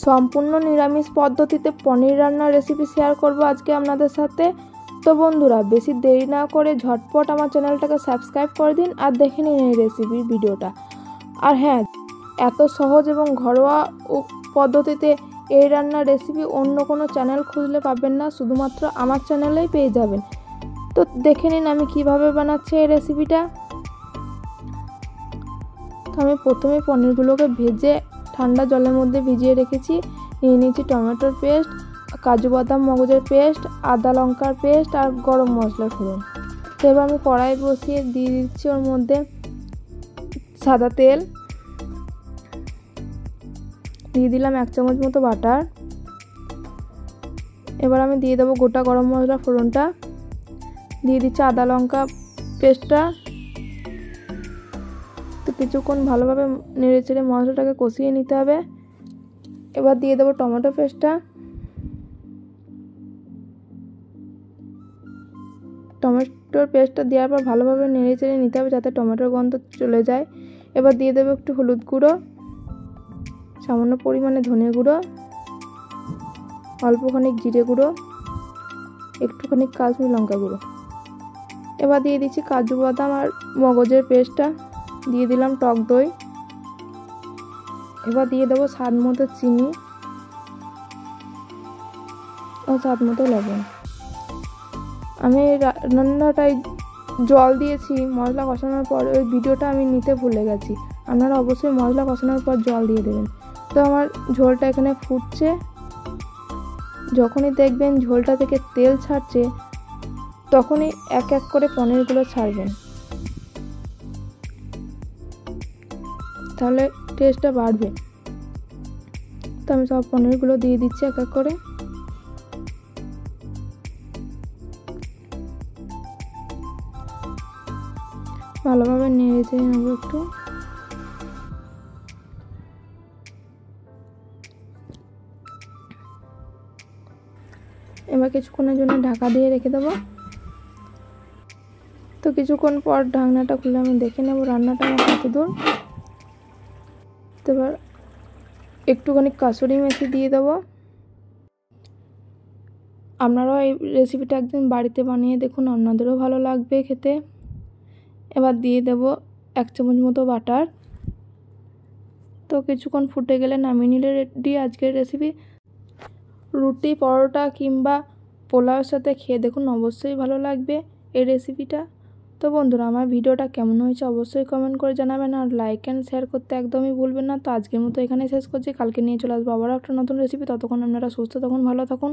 সম্পূর্ণ নিরামিষ পদ্ধতিতে পনির রান্নার রেসিপি শেয়ার করব আজকে আপনাদের সাথে। তো বন্ধুরা, বেশি দেরি না করে ঝটপট আমার চ্যানেলটাকে সাবস্ক্রাইব করে দিন আর দেখে নিন এই রেসিপির ভিডিওটা। আর হ্যাঁ, এত সহজ এবং ঘরোয়া পদ্ধতিতে এই রান্নার রেসিপি অন্য কোনো চ্যানেল খুঁজলে পাবেন না, শুধুমাত্র আমার চ্যানেলেই পেয়ে যাবেন। তো দেখে নিন আমি কিভাবে বানাচ্ছি এই রেসিপিটা। তো আমি প্রথমে পনিরগুলোকে ভেজে ঠান্ডা জলের মধ্যে ভিজিয়ে রেখেছি। নিয়ে নিয়েছি টমেটোর পেস্ট, কাজু বাদাম মগজের পেস্ট, আদা লঙ্কার পেস্ট আর গরম মশলার ফোড়ন। তো এবার আমি কড়াই বসিয়ে দিয়ে দিচ্ছি ওর মধ্যে সাদা তেল, দিয়ে দিলাম 1 চামচ মতো বাটার। এবার আমি দিয়ে দেবো গোটা গরম মশলা ফোড়নটা, দিয়ে দিচ্ছি আদা লঙ্কা পেস্টটা। তো কিছুক্ষণ ভালোভাবে নেড়ে চেড়ে মশলাটাকে কষিয়ে নিতে হবে। এবার দিয়ে দেবো টমেটো পেস্টটা। টমেটোর পেস্টটা দেওয়ার পর ভালোভাবে নেড়ে চেড়ে নিতে হবে যাতে টমেটোর গন্ধ চলে যায়। এবার দিয়ে দেবো একটু হলুদ গুঁড়ো, সামান্য পরিমাণে ধনে গুঁড়ো, অল্পখানিক জিরে গুঁড়ো, একটুখানি কাশ্মীরি লঙ্কা গুঁড়ো। এবার দিয়ে দিচ্ছি কাজু বাদাম আর মগজের পেস্টটা, দিয়ে দিলাম টক দই। এবার দিয়ে দেবো স্বাদ মতো চিনি ও স্বাদ মতো লবণ। আমি রান্নাটায় জল দিয়েছি মশলা কষানোর পর, ওই ভিডিওটা আমি নিতে ভুলে গেছি। আপনারা অবশ্যই মশলা কষানোর পর জল দিয়ে দেবেন। তো আমার ঝোলটা এখানে ফুটছে। যখনই দেখবেন ঝোলটা থেকে তেল ছাড়ছে, তখনই এক এক করে পনিরগুলো ছাড়বেন, তাহলে টেস্টটা বাড়বে। তো আমি সব পনিরগুলো দিয়ে দিচ্ছি এক এক করে। ভালোভাবে নেড়ে চেড়ে নেব একটু। এবার কিছুক্ষণের জন্য ঢাকা দিয়ে রেখে দেবো। তো কিছুক্ষণ পর ঢাকনাটা খুলে আমি দেখে নেব রান্নাটা আমার কত দূর। তো এবার একটুখানি কাসুরি মেথি দিয়ে দেবো। আপনারাও এই রেসিপিটা একদিন বাড়িতে বানিয়ে দেখুন, আপনাদেরও ভালো লাগবে খেতে। এবার দিয়ে দেব 1 চামচ মতো বাটার। তো কিছুক্ষণ ফুটে গেলে নামিয়ে নিলে রেডি আজকের রেসিপি। রুটি, পরোটা কিংবা পোলাওর সাথে খেয়ে দেখুন, অবশ্যই ভালো লাগবে এই রেসিপিটা। তো বন্ধুরা, আমার ভিডিওটা কেমন হয়েছে অবশ্যই কমেন্ট করে জানাবেন, আর লাইক অ্যান্ড শেয়ার করতে একদমই ভুলবেন না। তো আজকের মতো এখানে শেষ করছি, কালকে নিয়ে চলে আসবো আবার একটা নতুন রেসিপি। ততক্ষণ আপনারা সুস্থ থাকুন, ভালো থাকুন।